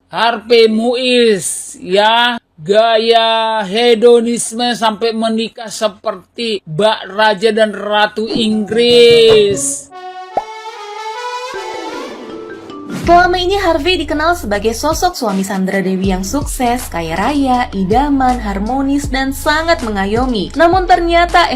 Harvey Muiz ya, gaya hedonisme sampai menikah seperti Mbak Raja dan Ratu Inggris. Selama ini Harvey dikenal sebagai sosok suami Sandra Dewi yang sukses, kaya raya, idaman, harmonis, dan sangat mengayomi. Namun ternyata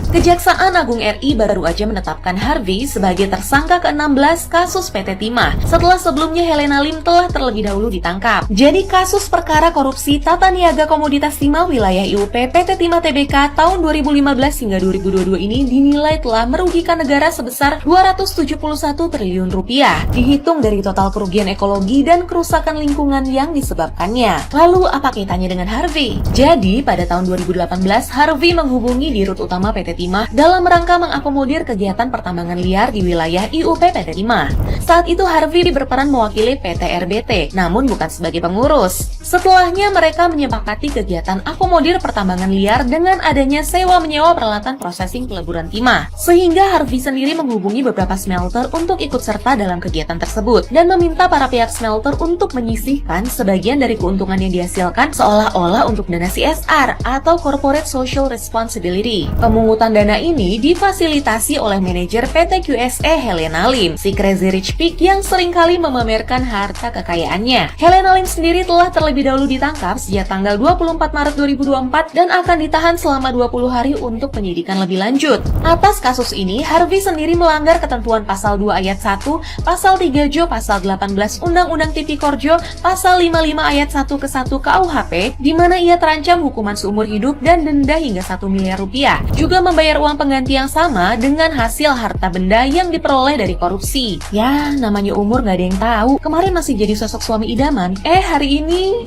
Kejaksaan Agung RI baru aja menetapkan Harvey sebagai tersangka ke-16 kasus PT Timah, setelah sebelumnya Helena Lim telah terlebih dahulu ditangkap. Jadi kasus perkara korupsi tata niaga komoditas timah wilayah IUP PT Timah Tbk tahun 2015 hingga 2022 ini dinilai telah merugikan negara sebesar 271 triliun rupiah. Dihitung dari total kerugian ekologi dan kerusakan lingkungan yang disebabkannya. Lalu apa kaitannya dengan Harvey? Jadi pada tahun 2018 Harvey menghubungi Dirut Utama PT Timah dalam rangka mengakomodir kegiatan pertambangan liar di wilayah IUP PT Timah. Saat itu Harvey berperan mewakili PT RBT, namun bukan sebagai pengurus. Setelahnya mereka menyepakati kegiatan akomodir pertambangan liar dengan adanya sewa menyewa peralatan processing peleburan timah. Sehingga Harvey sendiri menghubungi beberapa smelter untuk ikut serta dalam kegiatan tersebut dan meminta para pihak smelter untuk menyisihkan sebagian dari keuntungan yang dihasilkan seolah-olah untuk dana CSR atau Corporate Social Responsibility. Pemungutan dana ini difasilitasi oleh manajer PT QSE Helena Lim, si Crazy Rich Pig yang seringkali memamerkan harta kekayaannya. Helena Lim sendiri telah terlebih dahulu ditangkap sejak tanggal 24 Maret 2024 dan akan ditahan selama 20 hari untuk penyidikan lebih lanjut. Atas kasus ini, Harvey sendiri melanggar ketentuan pasal 2 ayat 1, pasal 3 Jo, pasal 18 Undang-Undang Tipikor Jo, pasal 55 ayat 1 ke 1 KUHP, di mana ia terancam hukuman seumur hidup dan denda hingga 1 miliar rupiah. Juga membayar uang pengganti yang sama dengan hasil harta benda yang diperoleh dari korupsi. Ya, namanya umur gak ada yang tahu. Kemarin masih jadi sosok suami idaman, hari ini...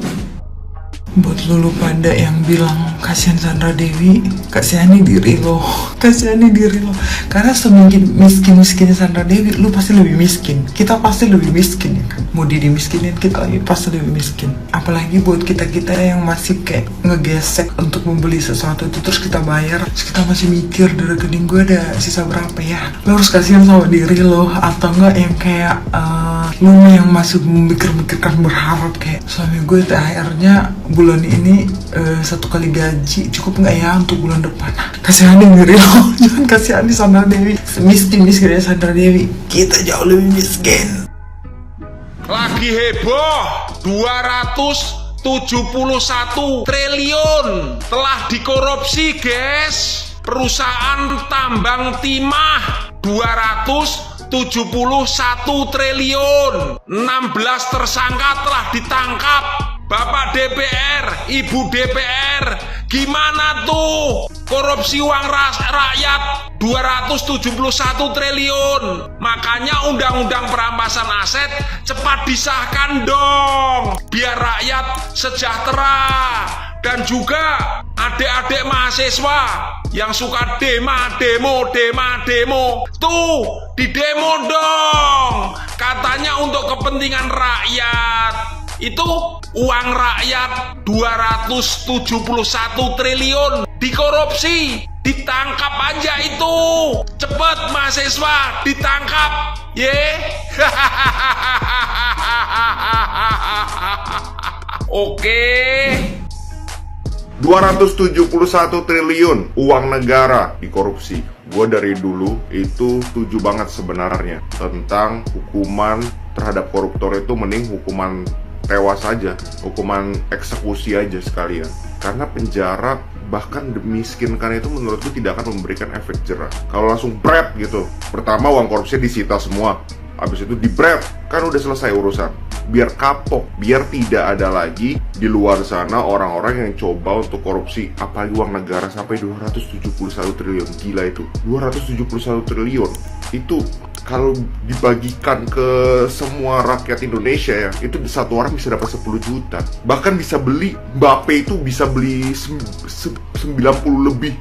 Buat lu pada yang bilang kasihan Sandra Dewi, kasihani diri lo, kasihani diri lo. Karena semakin miskin-miskinnya Sandra Dewi, lu pasti lebih miskin. Kita pasti lebih miskin ya kan. Mau dimiskinin kita lagi pasti lebih miskin. Apalagi buat kita-kita yang masih kayak ngegesek untuk membeli sesuatu itu terus kita bayar, terus kita masih mikir dari rekening gue ada sisa berapa ya. Lo harus kasihan sama diri lo, atau enggak yang kayak lu yang masih memikir-mikirkan berharap kayak suami gue THR-nya bulan ini 1 kali gaji cukup nggak ya untuk bulan depan. Kasihani diri lo, jangan kasihani Sandra Dewi. Semiskin-miskinnya Sandra Dewi, kita jauh lebih miskin. Lagi heboh, 271 triliun telah dikorupsi guys. Perusahaan tambang timah 271 triliun, 16 tersangka telah ditangkap. Bapak DPR, Ibu DPR, gimana tuh korupsi uang rakyat 271 triliun? Makanya undang-undang perampasan aset cepat disahkan dong, biar rakyat sejahtera. Dan juga adik-adik mahasiswa yang suka demo, tuh di demo dong, katanya untuk kepentingan rakyat. Itu uang rakyat 271 triliun dikorupsi, ditangkap aja itu. Cepet mahasiswa ditangkap, Oke. 271 triliun uang negara dikorupsi. Gue dari dulu itu setuju banget sebenarnya tentang hukuman terhadap koruptor itu mending hukuman tewas aja, hukuman eksekusi aja sekalian. Karena penjara bahkan dimiskinkan itu menurutku tidak akan memberikan efek jerah. Kalau langsung bret gitu, pertama uang korupsi disita semua, habis itu di bret, kan udah selesai urusan. Biar kapok, biar tidak ada lagi di luar sana orang-orang yang coba untuk korupsi. Apalagi uang negara sampai 271 triliun, gila itu. 271 triliun itu kalau dibagikan ke semua rakyat Indonesia ya, itu satu orang bisa dapat 10 juta. Bahkan bisa beli, Mbappe itu bisa beli 90 lebih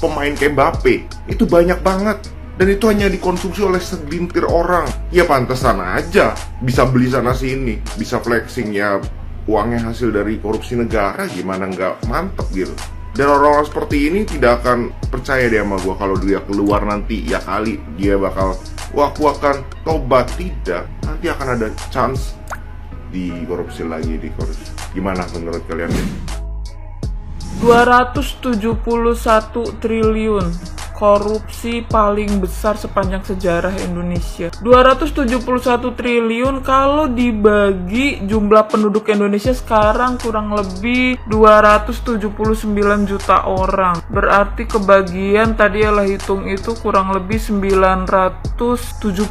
pemain kayak Mbappe. Itu banyak banget. Dan itu hanya dikonsumsi oleh segelintir orang. Ya pantesan aja bisa beli sana sini, bisa flexing ya, uangnya hasil dari korupsi negara, gimana nggak mantep gitu. Dan orang-orang seperti ini tidak akan percaya deh sama gue kalau dia keluar nanti ya kali dia bakal, wah aku akan tobat. Tidak, nanti akan ada chance dikorupsi lagi, dikorupsi. Gimana menurut kalian? 271 triliun korupsi paling besar sepanjang sejarah Indonesia. 271 triliun kalau dibagi jumlah penduduk Indonesia sekarang kurang lebih 279 juta orang. Berarti kebagian tadi Ella hitung itu kurang lebih 970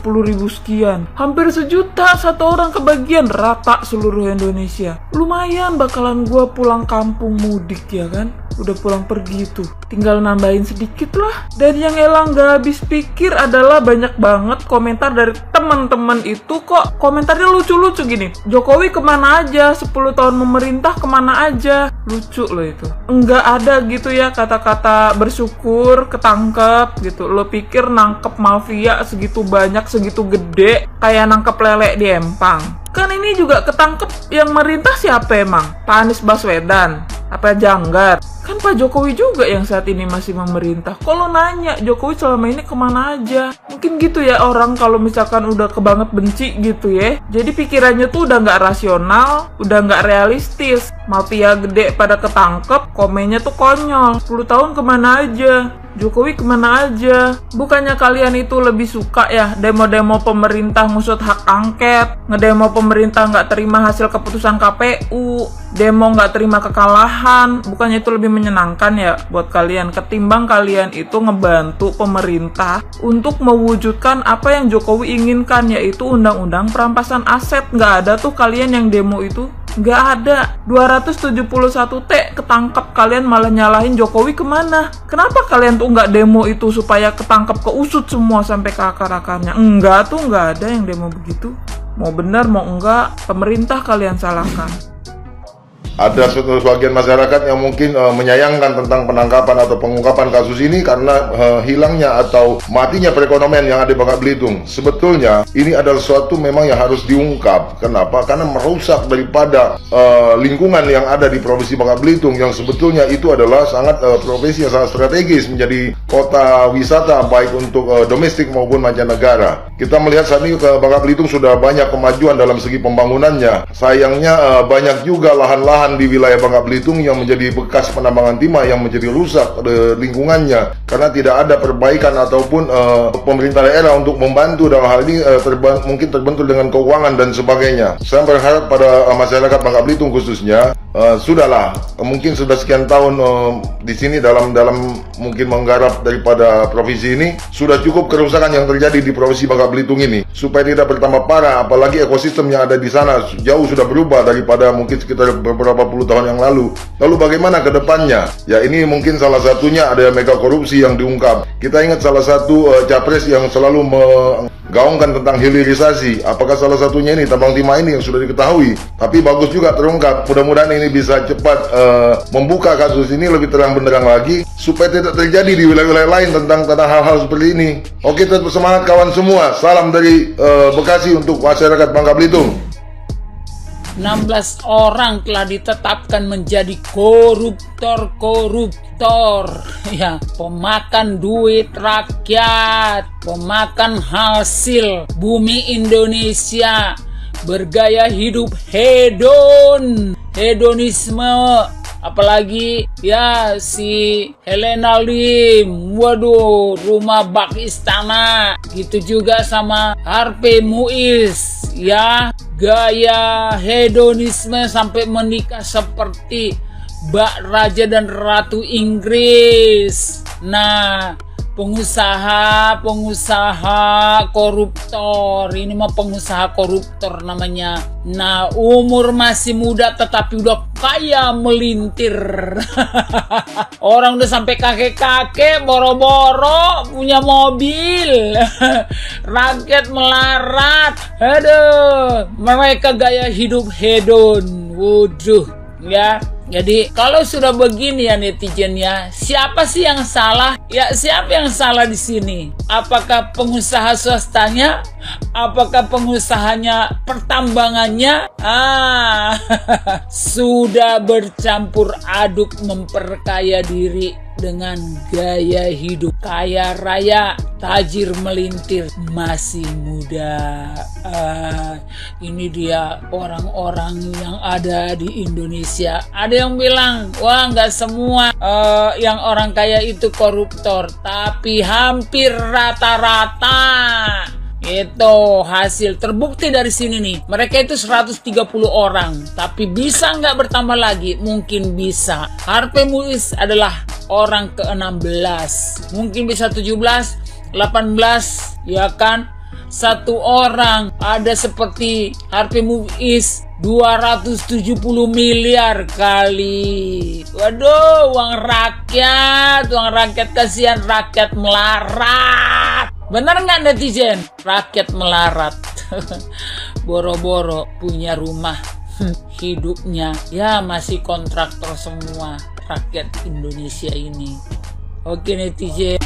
ribu sekian. Hampir sejuta satu orang kebagian, rata seluruh Indonesia. Lumayan bakalan gua pulang kampung mudik ya kan. Udah pulang pergi tuh, tinggal nambahin sedikit lah. Dan yang Ella nggak habis pikir adalah banyak banget komentar dari teman-teman itu, kok komentarnya lucu-lucu gini. Jokowi kemana aja, 10 tahun memerintah kemana aja. Lucu loh itu. Nggak ada gitu ya kata-kata bersyukur, ketangkep gitu. Lo pikir nangkep mafia segitu banyak, segitu gede, kayak nangkep lele di Empang. Kan ini juga ketangkep yang merintah siapa emang? Pak Anies Baswedan? Apa Janggar? Kan Pak Jokowi juga yang saat ini masih memerintah. Kalau nanya Jokowi selama ini kemana aja? Mungkin gitu ya orang kalau misalkan udah kebanget benci gitu ya. Jadi pikirannya tuh udah nggak rasional, udah nggak realistis. Mafia gede pada ketangkep, komennya tuh konyol. 10 tahun kemana aja? Jokowi kemana aja? Bukannya kalian itu lebih suka ya demo-demo pemerintah ngusut hak angket, ngedemo pemerintah nggak terima hasil keputusan KPU, demo nggak terima kekalahan? Bukannya itu lebih menyenangkan ya buat kalian ketimbang kalian itu ngebantu pemerintah untuk mewujudkan apa yang Jokowi inginkan, yaitu undang-undang perampasan aset? Nggak ada tuh kalian yang demo itu. Nggak ada. 271T ketangkep, kalian malah nyalahin Jokowi kemana? Kenapa kalian tuh nggak demo itu supaya ketangkep, keusut semua sampai ke akar-akarnya? Enggak tuh, nggak ada yang demo begitu. Mau benar mau enggak, pemerintah kalian salahkan. Ada sebagian masyarakat yang mungkin menyayangkan tentang penangkapan atau pengungkapan kasus ini karena hilangnya atau matinya perekonomian yang ada di Bangka Belitung. Sebetulnya ini adalah sesuatu memang yang harus diungkap. Kenapa? Karena merusak daripada lingkungan yang ada di Provinsi Bangka Belitung, yang sebetulnya itu adalah sangat provinsi yang sangat strategis menjadi kota wisata baik untuk domestik maupun mancanegara. Kita melihat saat ini Bangka Belitung sudah banyak kemajuan dalam segi pembangunannya. Sayangnya banyak juga lahan-lahan di wilayah Bangka Belitung yang menjadi bekas penambangan timah yang menjadi rusak lingkungannya karena tidak ada perbaikan ataupun pemerintah daerah untuk membantu dalam hal ini mungkin terbentur dengan keuangan dan sebagainya. Saya berharap pada masyarakat Bangka Belitung khususnya sudahlah, mungkin sudah sekian tahun di sini dalam mungkin menggarap daripada provinsi ini, sudah cukup kerusakan yang terjadi di provinsi Bangka Belitung ini supaya tidak bertambah parah, apalagi ekosistem yang ada di sana jauh sudah berubah daripada mungkin sekitar beberapa puluh tahun yang lalu. Lalu bagaimana ke depannya? Ya ini mungkin salah satunya ada mega korupsi yang diungkap. Kita ingat salah satu capres yang selalu menggaungkan tentang hilirisasi. Apakah salah satunya ini tambang timah ini yang sudah diketahui? Tapi bagus juga terungkap. Mudah-mudahan ini bisa cepat membuka kasus ini lebih terang benderang lagi supaya tidak terjadi di wilayah-wilayah lain tentang hal-hal seperti ini. Oke, tetap semangat kawan semua. Salam dari Bekasi untuk masyarakat Bangka Belitung. 16 orang telah ditetapkan menjadi koruptor ya, pemakan duit rakyat, pemakan hasil bumi Indonesia, bergaya hidup hedonisme. Apalagi ya si Helena Lim, waduh, rumah bak istana. Gitu juga sama Harvey Muiz, ya, gaya hedonisme sampai menikah seperti Mbak Raja dan Ratu Inggris. Nah, pengusaha koruptor, ini mah pengusaha koruptor namanya. Nah, umur masih muda tetapi udah kaya melintir. Orang udah sampai kakek-kakek boro-boro punya mobil. Rakyat melarat. Aduh, mereka gaya hidup hedon. Waduh, ya. Jadi kalau sudah begini ya netizen ya, siapa sih yang salah? Ya siapa yang salah di sini? Apakah pengusaha swastanya? Apakah pengusahanya pertambangannya? Sudah bercampur aduk memperkaya diri. dengan gaya hidup kaya raya, tajir melintir, masih muda. Ini dia orang-orang yang ada di Indonesia. Ada yang bilang, wah nggak semua yang orang kaya itu koruptor, tapi hampir rata-rata. Itu hasil terbukti dari sini nih. Mereka itu 130 orang, tapi bisa nggak bertambah lagi? Mungkin bisa. Harvey Muiz adalah orang ke-16, mungkin bisa 17, 18, ya kan? Satu orang ada seperti Harvey Muiz 270 miliar kali. Waduh, uang rakyat, kasihan rakyat melarat. Bener nggak netizen? Rakyat melarat. Boro-boro punya rumah, hidupnya ya masih kontraktor semua rakyat Indonesia ini. Oke netizen.